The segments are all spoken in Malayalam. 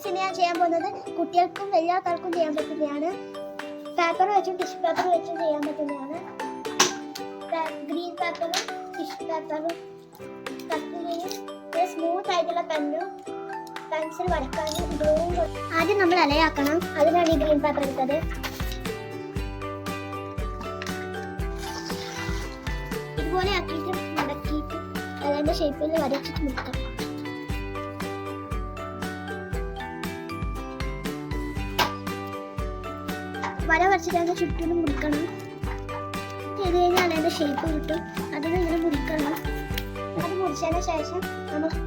ഫ്രണ്ട്സ് ഇനി ഞാൻ ചെയ്യാൻ പോകുന്നത് കുട്ടികൾക്കും വലിയ ആൾക്കാർക്കും ചെയ്യാൻ പറ്റുന്നതാണ്. പേപ്പർ വെച്ചും ടിഷ്യൂ പേപ്പർ വെച്ചും ചെയ്യാൻ പറ്റുന്നതാണ്. ഗ്രീൻ പേപ്പറും ടിഷ്യൂ പേപ്പറും കത്തിരിയും സ്മൂത്ത് ആയിട്ടുള്ള പെന്നും പെൻസിൽ വരക്കാനും ഗ്ലൂവും. ആദ്യം നമ്മൾ അലയാക്കണം. അതിനാണ് ഈ ഗ്രീൻ പേപ്പർ എടുത്തത്. ഇതുപോലെ ആക്കിയിട്ട് മടക്കിയിട്ട് അതിന്റെ ഷേപ്പിൽ വരച്ചിട്ട് മുക്കണം. വര വരച്ചിട്ട് അതിന്റെ ചുറ്റിനും മുറിക്കണം. ചെയ്ത് കഴിഞ്ഞാൽ അതിന്റെ ഷേപ്പ് കിട്ടും. അതിന് ഇങ്ങനെ മുറിക്കണം. അത് മുറിച്ചതിന് ശേഷം നമുക്ക്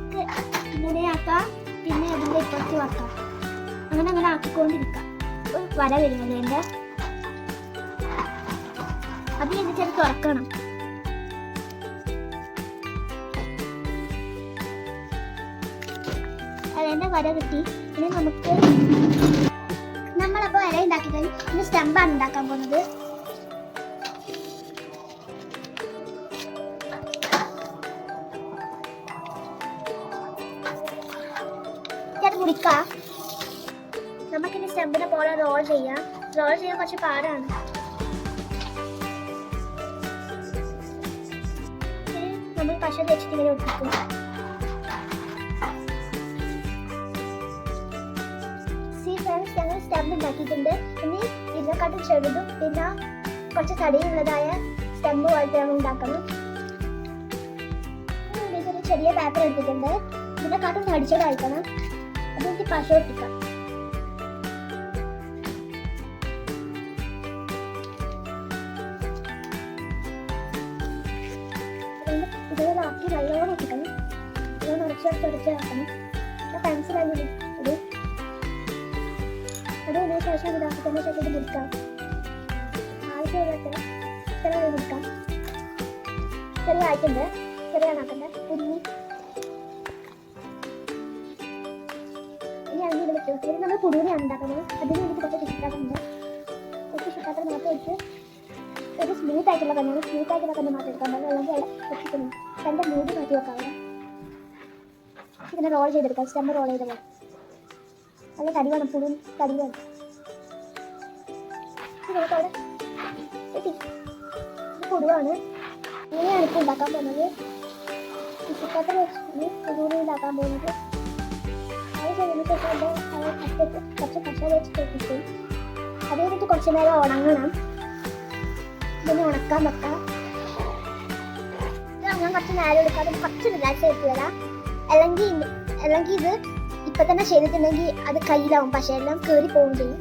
ഇങ്ങനെ ആക്കാം. പിന്നെ അതിന്റെ ഇപ്പുറത്ത് വെക്കാം. അങ്ങനെ അങ്ങനെ ആക്കിക്കൊണ്ടിരിക്കാം. ഒരു വര വരുന്നത് അതിന്റെ അത് കഴിഞ്ഞിട്ട് അത് തുറക്കണം. അതിന്റെ വര കിട്ടി. ഇനി നമുക്ക് നമ്മളപ്പോൾ ഇല ഉണ്ടാക്കി കഴിഞ്ഞു. ഇനി സ്റ്റെമ്പാണ് ഉണ്ടാക്കാൻ പോകുന്നത്. അത് മുറിക്കാം. നമുക്കിനി സ്റ്റെമ്പിനെ പോലെ റോൾ ചെയ്യാം. റോൾ ചെയ്യാൻ കുറച്ച് പാടാണ്. നമ്മൾ പശ തേച്ചിട്ട് ഇങ്ങനെ ഒട്ടിക്കും. ഞങ്ങൾ സ്റ്റെമ്പ് ഉണ്ടാക്കിയിട്ടുണ്ട്. ഇനി ഇതിനെക്കാട്ടും ചെറുതും പിന്നെ കുറച്ച് തടിയുള്ളതായ സ്റ്റെമ്പ് പോലത്തെ നമ്മൾ ഉണ്ടാക്കണം. ഇതൊരു ചെറിയ പേപ്പർ എടുത്തിട്ടുണ്ട്. ഇതിനെക്കാട്ടും തടിച്ചതായിരിക്കണം. അതെനിക്ക് പശ ഒട്ടിക്കാം. ഇതിലാക്കി നല്ലോണം ഒട്ടിക്കണം. നല്ലോണം ഉറച്ചെടുക്കണം. പെൻസിലാണ് ഇത്. അതിന് ശേഷം ഇതാക്കുന്നതിന് ശേഷം ഇത് മുറിക്കാം. ആവശ്യമുള്ള ചെറിയ മുറിക്കാം. ചെറിയ ആയിട്ടുണ്ട്. ചെറിയ ആക്കണ്ട കുഞ്ഞി. ഇനി അതിന് ഇത് വെച്ചു. ഇത് നമ്മൾ കുടുതലാണ് ഉണ്ടാക്കുന്നത്. അതിന് വേണ്ടിയിട്ട് കുറച്ച് ടിഷ്യൂണ്ട്. കുറച്ച് ടിഷ്യൂപാത്രം മാത്രം വെച്ച് ഒരു സ്മൂത്ത് ആയിട്ടുള്ള കണ്ണാണ്. സ്മൂത്ത് ആയിട്ടുള്ള കണ്ണ് മാത്രം എടുക്കാൻ പാടില്ല. അല്ലെങ്കിൽ അവിടെ വെച്ചിട്ടുണ്ട്. കണ്ട മൂടി മാറ്റി വെക്കാവുന്ന. ഇതിനെ റോൾ ചെയ്തെടുക്കാം. സ്റ്റെമ്പ് റോൾ ചെയ്ത പോലെ. നല്ല തടി വേണം. പുഴു തടി വേണം. പൊടുവാണ്. ഇങ്ങനെയാണ് ഇപ്പോൾ ഉണ്ടാക്കാൻ പോകുന്നത്. ടിഷ്യൂപേപ്പർ വെച്ചാണ് പൊതുവെ ഉണ്ടാക്കാൻ പോകുന്നത്. അത് കഴിഞ്ഞ ശേഷം കുറച്ച് പശ വെച്ച് പൊട്ടിക്കും. അത് കഴിഞ്ഞിട്ട് കുറച്ച് നേരം ഉണങ്ങണം. ഇതിന് ഉണക്കാൻ വെക്കാം. ഇത് ഉണങ്ങാൻ കുറച്ച് നേരം എടുക്കാം. അത് കുറച്ച് റിലാക്സ് ആയിട്ട് വരാം. അല്ലെങ്കിൽ ഇത് ഇപ്പൊ തന്നെ ചെയ്തിട്ടുണ്ടെങ്കിൽ അത് കയ്യിലാവും. പശയെല്ലാം കയറി പോവുകയും ചെയ്യും.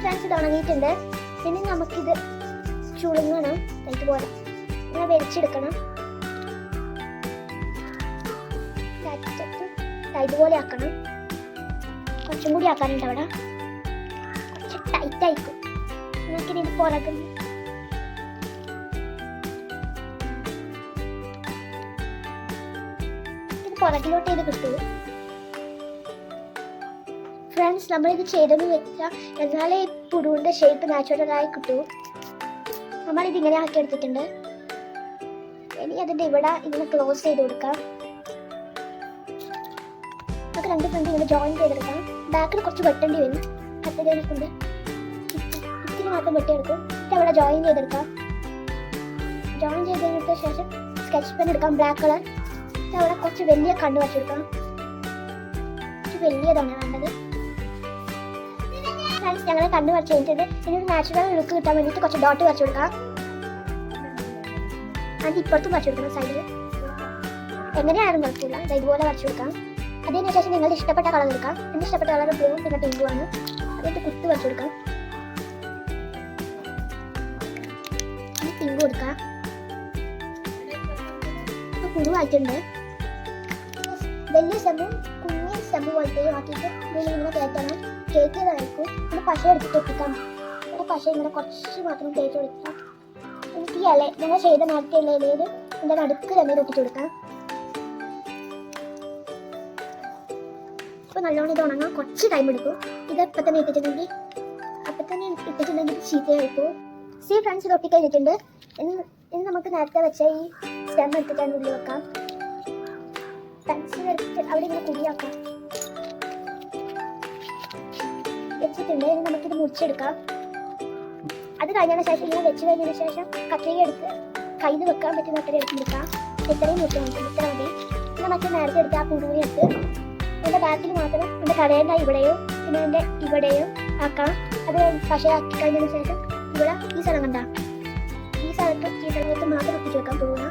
ഫ്രണ്ട്സ് ഇത് ഉണങ്ങിയിട്ടുണ്ട്. പിന്നെ നമുക്കിത് ചുളുങ്ങണം. ഇതുപോലെ ഇങ്ങനെ വലിച്ചെടുക്കണം. ഇതുപോലെ ആക്കണം. കുറച്ചും കൂടി ആക്കാനുണ്ട്. അവിടെ കുറച്ച് ടൈറ്റ് ആയിക്കും. നമുക്കിനി ഇത് പുറകുന്നു. പുറകിലോട്ട് ഇത് കിട്ടൂ. ഫ്രണ്ട്സ് നമ്മളിത് ചെയ്തെന്ന് വെച്ചാൽ എന്നാലേ ഈ പുഴുവിൻ്റെ ഷേപ്പ് നാച്ചുറലായി കിട്ടൂ. നമ്മളിത് ഇങ്ങനെ ആക്കി എടുത്തിട്ടുണ്ട്. ഇനി അതിൻ്റെ ഇവിടെ ഇങ്ങനെ ക്ലോസ് ചെയ്ത് കൊടുക്കാം. നമുക്ക് രണ്ട് ഫ്രണ്ട് ഇങ്ങനെ ജോയിൻ ചെയ്തെടുക്കാം. ബാക്കിൽ കുറച്ച് വെട്ടേണ്ടി വരും. കത്തിരിനെ കൊണ്ട് ഇത്തിരി മാത്രം വെട്ടിയെടുക്കും. എന്നിട്ട് അവിടെ ജോയിൻ ചെയ്തെടുക്കാം. ജോയിൻ ചെയ്തെടുത്ത ശേഷം സ്കെച്ച് പെൻ എടുക്കാം. Black colour. അവിടെ കുറച്ച് വലിയ കണ്ണ് വരച്ചെടുക്കാം. കുറച്ച് വലിയതാണ് വേണ്ടത്. ഫ്രണ്ട്സ് ഞങ്ങൾ കണ്ണ് വരച്ച് കഴിഞ്ഞിട്ടുണ്ട്. ഇനി ഒരു നാച്ചുറൽ ലുക്ക് കിട്ടാൻ വേണ്ടിയിട്ട് കുറച്ച് ഡോട്ട് വരച്ചു കൊടുക്കാം. അത് ഇപ്പുറത്തും വരച്ചു കൊടുക്കണം. സൈഡിൽ എങ്ങനെയാണെന്ന് കുഴപ്പമില്ല. ഇതുപോലെ വരച്ചു കൊടുക്കാം. അതിന് ശേഷം നിങ്ങളുടെ ഇഷ്ടപ്പെട്ട കളർ എടുക്കാം. എൻ്റെ ഇഷ്ടപ്പെട്ട കളർ ബ്ലൂ പിന്നെ പിങ്കും ആണ്. അതിട്ട് കുത്ത് വരച്ചു കൊടുക്കാം. പിങ്ക് കൊടുക്കാം. പുഴുവായിട്ടുണ്ട്. വലിയ സ്റ്റെമ്പും കുഞ്ഞി സ്റ്റെമ്പ് പോലത്തെയും ആക്കിയിട്ട് ഇങ്ങനെ കയറ്റണം. കയറ്റിയതായിരിക്കും. പിന്നെ പശ എടുത്തിട്ട് ഒട്ടിക്കാം. ഇവിടെ പശ ഇങ്ങനെ കുറച്ച് മാത്രം തേച്ച് കൊടുക്കാം. എനിക്ക് ഈ ഇല ഞങ്ങൾ ചെയ്ത നേരത്തെ ഉള്ള ഇലയിൽ ഇതിൻ്റെ നടുക്ക് തന്നെ ഒട്ടിച്ചു കൊടുക്കാം. ഇപ്പോൾ നല്ലോണം ഇത് ഉണങ്ങാൻ കുറച്ച് ടൈം എടുക്കും. ഇത് ഇപ്പം തന്നെ ഇട്ടിട്ടുണ്ടെങ്കിൽ ചീത്തയായിപ്പോൾ. ഫ്രണ്ട്സ് ഇത് ഒട്ടിക്കഴിഞ്ഞിട്ടുണ്ട്. ഇനി നമുക്ക് നേരത്തെ വെച്ച ഈ സ്റ്റെം എടുത്തിട്ട് ഉള്ളിൽ വെക്കാം. പെൻസിൽ എടുത്തിട്ട് അവിടെ ഇങ്ങനെ കുടിയാക്കാം. വെച്ചിട്ടുണ്ട്. ഇനി നമുക്കിത് മുറിച്ചെടുക്കാം. അത് കഴിഞ്ഞതിന് ശേഷം ഇങ്ങനെ വെച്ച് കഴിഞ്ഞതിന് ശേഷം കത്രിക എടുത്ത് കയ്യിൽ വെക്കാൻ പറ്റുന്ന അത്രയും എടുക്കാം. ഇത്രയും മുറിച്ച് നമുക്ക് ഇത്ര മതി. പിന്നെ മറ്റേ നേരത്തെ എടുത്ത് ആ കുടുങ്ങി എടുത്ത് എൻ്റെ ബാക്കിൽ മാത്രം എൻ്റെ കടേൻ്റെ ഇവിടെയും പിന്നെ എൻ്റെ ഇവിടെയും ആക്കാം. അത് പക്ഷേ ആക്കി കഴിഞ്ഞതിന് ശേഷം ഇവിടെ ഈ സ്ഥലം കണ്ട ഈ സ്ഥലത്ത് മാത്രം ഒപ്പിച്ച് വെക്കാൻ പോവുക.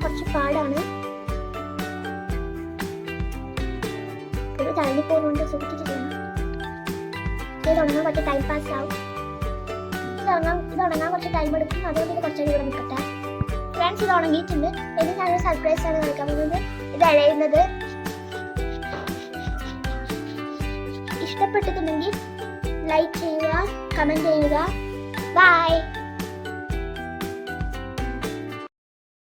കുറച്ച് പാടാണ്. ഇത് തള്ളി പോകുന്നുണ്ട്. സൂക്ഷിച്ച് ചെയ്യണം. ഇത് ഉണങ്ങാൻ കുറച്ച് ടൈം പാസ് ആവും. ഇത് ഉണങ്ങാൻ കുറച്ച് ടൈം എടുക്കും. അതുകൊണ്ട് ഇത് കുറച്ചുകൂടി ഇവിടെ നിൽക്കട്ടെ. ഫ്രണ്ട്സ്, ഇത് ഉണങ്ങിയിട്ടുണ്ട്. ഇനി ഞാനൊരു സർപ്രൈസ് ആണ് കളിക്കാൻ പോകുന്നത്. ഇത് അഴയുന്നത് ഇഷ്ടപ്പെട്ടിട്ടുണ്ടെങ്കിൽ ലൈക്ക് ചെയ്യുക, കമൻറ്റ് ചെയ്യുക. ബൈ.